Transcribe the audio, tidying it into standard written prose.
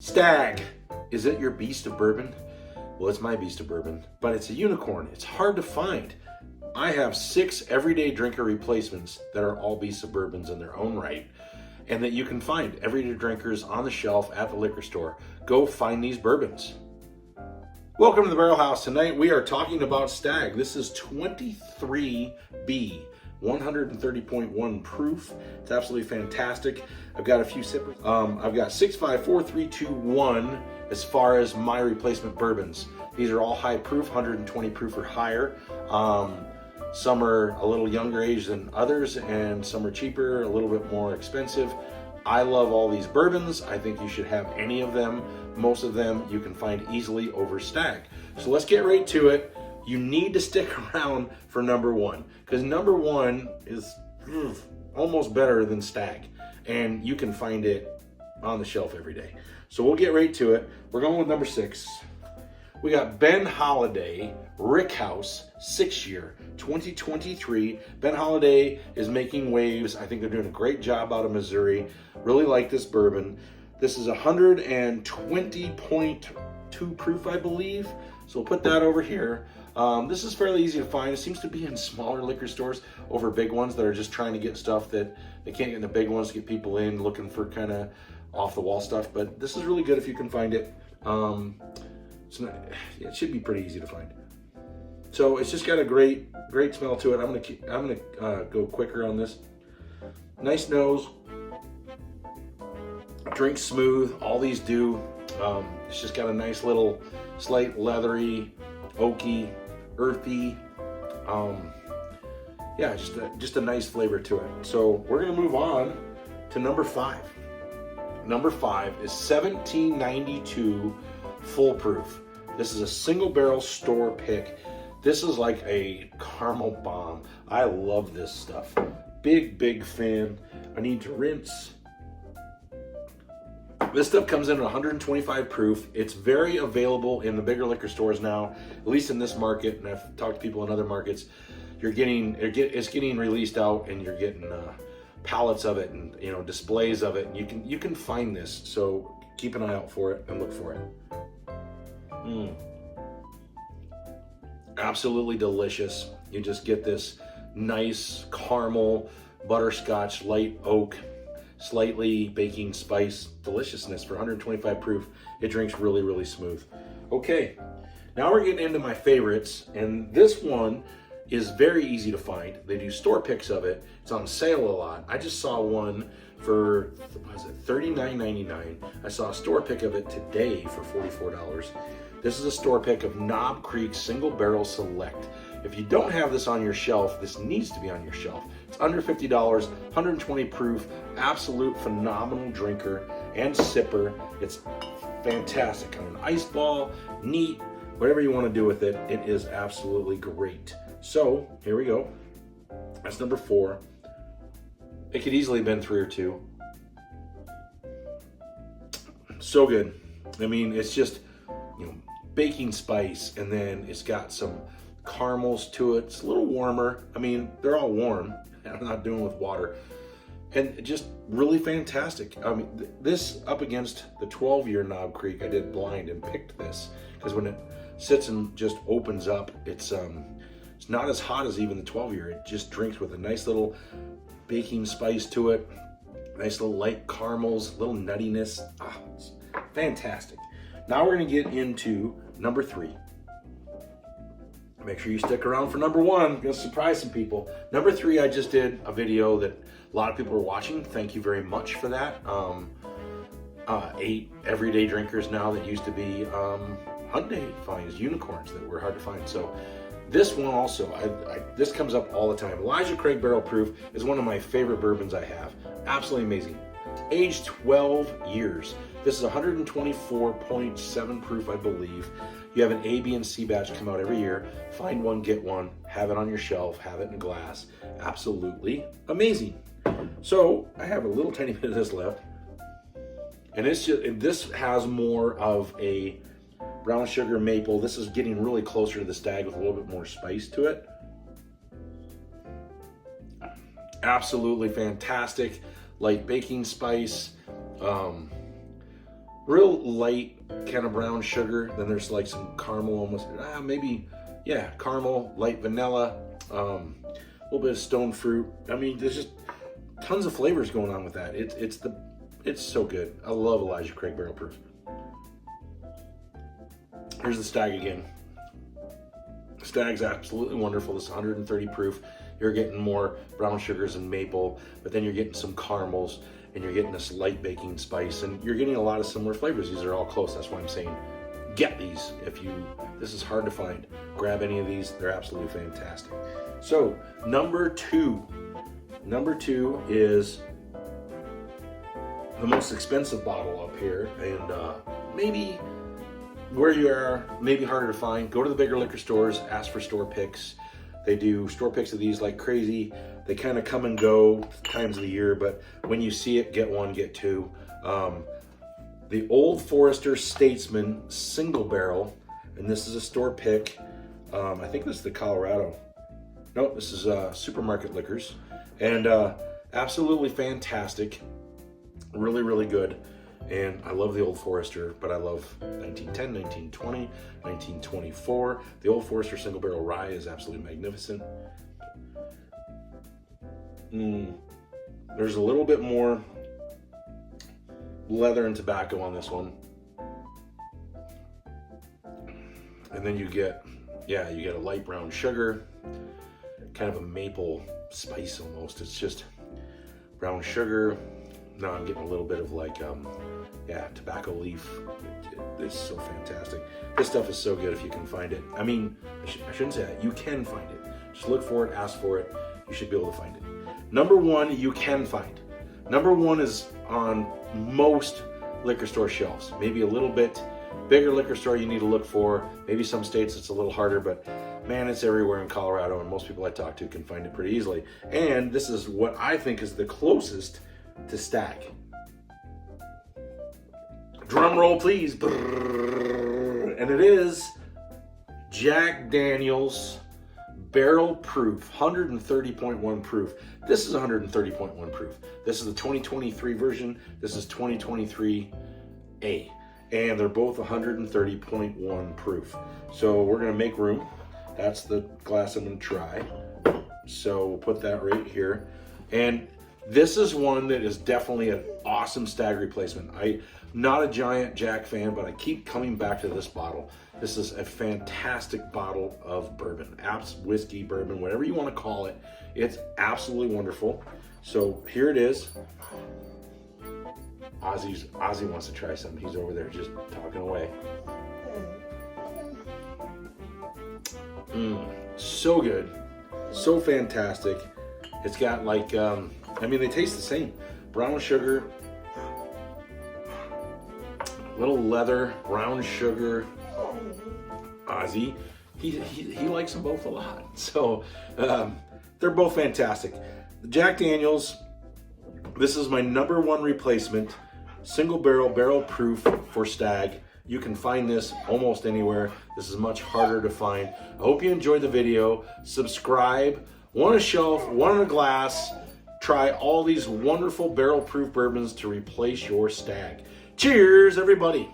Stagg, is it your beast of bourbon? Well, it's my beast of bourbon, but it's a unicorn. It's hard to find. I have 6 everyday drinker replacements that are all beasts of bourbons in their own right, and that you can find everyday drinkers on the shelf at the liquor store. Go find these bourbons. Welcome to the Barrel House. Tonight we are talking about Stagg. This is 23B. 130.1 proof. It's absolutely fantastic. I've got a few sippers. I've got 6, 5, 4, 3, 2, 1 as far as my replacement bourbons. These are all high proof, 120 proof or higher. Some are a little younger age than others, and some are cheaper, a little bit more expensive. I love all these bourbons. I think you should have any of them. Most of them you can find easily over Stagg. So let's get right to it. You need to stick around for number 1, because number 1 is almost better than Stagg, and you can find it on the shelf every day. So we'll get right to it. We're going with number 6. We got Ben Holiday Rickhouse 6-year 2023. Ben Holiday is making waves. I think they're doing a great job out of Missouri. Really like this bourbon. This is 120.2 proof, I believe. So we'll put that over here. This is fairly easy to find. It seems to be in smaller liquor stores over big ones that are just trying to get stuff that they can't get in the big ones to get people in looking for kind of off the wall stuff. But this is really good if you can find it. It should be pretty easy to find. So it's just got a great smell to it. I'm gonna go quicker on this. Nice nose. Drinks smooth. All these do. It's just got a nice little slight leathery, oaky, earthy, yeah, just a nice flavor to it. So we're gonna move on to number 5. Number 5 is 1792 full proof. This is a single barrel store pick. This is like a caramel bomb. I love this stuff. Big fan. I need to rinse. This stuff comes in at 125 proof. It's very available in the bigger liquor stores now, at least in this market, and I've talked to people in other markets. It's getting released out, and you're getting pallets of it and displays of it. And you can find this, so keep an eye out for it and look for it. Absolutely delicious. You just get this nice caramel, butterscotch, light oak, slightly baking spice deliciousness for 125 proof. It drinks really smooth. Okay, now we're getting into my favorites, and this one is very easy to find. They do store picks of it. It's on sale a lot. I just saw one for, what is it, $39.99. I saw a store pick of it today for $44. This is a store pick of Knob Creek Single Barrel Select. If you don't have this on your shelf, this needs to be on your shelf. It's under $50, 120 proof, absolute phenomenal drinker and sipper. It's fantastic on an ice ball, neat, whatever you want to do with it. It is absolutely great. So here we go. That's number 4. It could easily have been 3 or 2. So good. I mean, it's just, baking spice, and then it's got some caramels to it. It's a little warmer. I mean, they're all warm. I'm not doing with water. And just really fantastic. I mean, this up against the 12-year Knob Creek, I did blind and picked this because when it sits and just opens up, it's not as hot as even the 12-year. It just drinks with a nice little baking spice to it. Nice little light caramels, little nuttiness. It's fantastic. Now we're gonna get into number 3. Make sure you stick around for number 1. I'm gonna surprise some people. Number 3, I just did a video that a lot of people are watching. Thank you very much for that. 8 everyday drinkers now that used to be Hyundai finds, unicorns that were hard to find. So this one also, this comes up all the time. Elijah Craig Barrel Proof is one of my favorite bourbons I have. Absolutely amazing. Aged 12 years. This is 124.7 proof, I believe. You have an A, B, and C batch come out every year. Find one, get one, have it on your shelf, have it in a glass. Absolutely amazing. So I have a little tiny bit of this left. And this has more of a brown sugar maple. This is getting really closer to the Stagg with a little bit more spice to it. Absolutely fantastic. Light baking spice. real light kind of brown sugar. Then there's like some caramel almost, maybe, yeah, caramel, light vanilla, a little bit of stone fruit. I mean, there's just tons of flavors going on with that. It's so good. I love Elijah Craig Barrel Proof. Here's the Stagg again. Stagg's absolutely wonderful. This is 130 proof. You're getting more brown sugars and maple, but then you're getting some caramels, and you're getting this light baking spice, and you're getting a lot of similar flavors. These are all close. That's why I'm saying get these. This is hard to find. Grab any of these. They're absolutely fantastic. So number two is the most expensive bottle up here, and maybe where you are, maybe harder to find. Go to the bigger liquor stores, ask for store picks. They do store picks of these like crazy. They kind of come and go times of the year, but when you see it, get one, get two. The Old Forester Statesman Single Barrel, and this is a store pick. I think this is the Colorado. Nope, this is Supermarket Liquors, and absolutely fantastic. Really, really good. And I love the Old Forester, but I love 1910, 1920, 1924. The Old Forester Single Barrel Rye is absolutely magnificent. There's a little bit more leather and tobacco on this one. And then you get a light brown sugar, kind of a maple spice almost. It's just brown sugar. Now I'm getting a little bit of like, tobacco leaf. It's so fantastic. This stuff is so good if you can find it. I mean, I shouldn't say that. You can find it. Just look for it, ask for it. You should be able to find it. Number one, you can find. Number one is on most liquor store shelves. Maybe a little bit bigger liquor store you need to look for. Maybe some states it's a little harder, but man, it's everywhere in Colorado, and most people I talk to can find it pretty easily. And this is what I think is the closest to Stagg. Drum roll, please. And it is Jack Daniel's Barrel Proof, 130.1 proof. This is 130.1 proof. This is the 2023 version. This is 2023A. And they're both 130.1 proof. So we're gonna make room. That's the glass I'm gonna try. So we'll put that right here. And this is one that is definitely an awesome Stagg replacement. I'm not a giant Jack fan, but I keep coming back to this bottle. This is a fantastic bottle of bourbon, whiskey, bourbon, whatever you want to call it. It's absolutely wonderful. So here it is. Ozzy wants to try something. He's over there just talking away. So good, so fantastic. It's got like, they taste the same. Brown sugar, little leather, brown sugar. Ozzy, he likes them both a lot. So they're both fantastic. The Jack Daniel's, this is my number one replacement. Single barrel proof for Stagg. You can find this almost anywhere. This is much harder to find. I hope you enjoyed the video. Subscribe. One on a shelf, one on a glass. Try all these wonderful barrel proof bourbons to replace your Stagg. Cheers, everybody.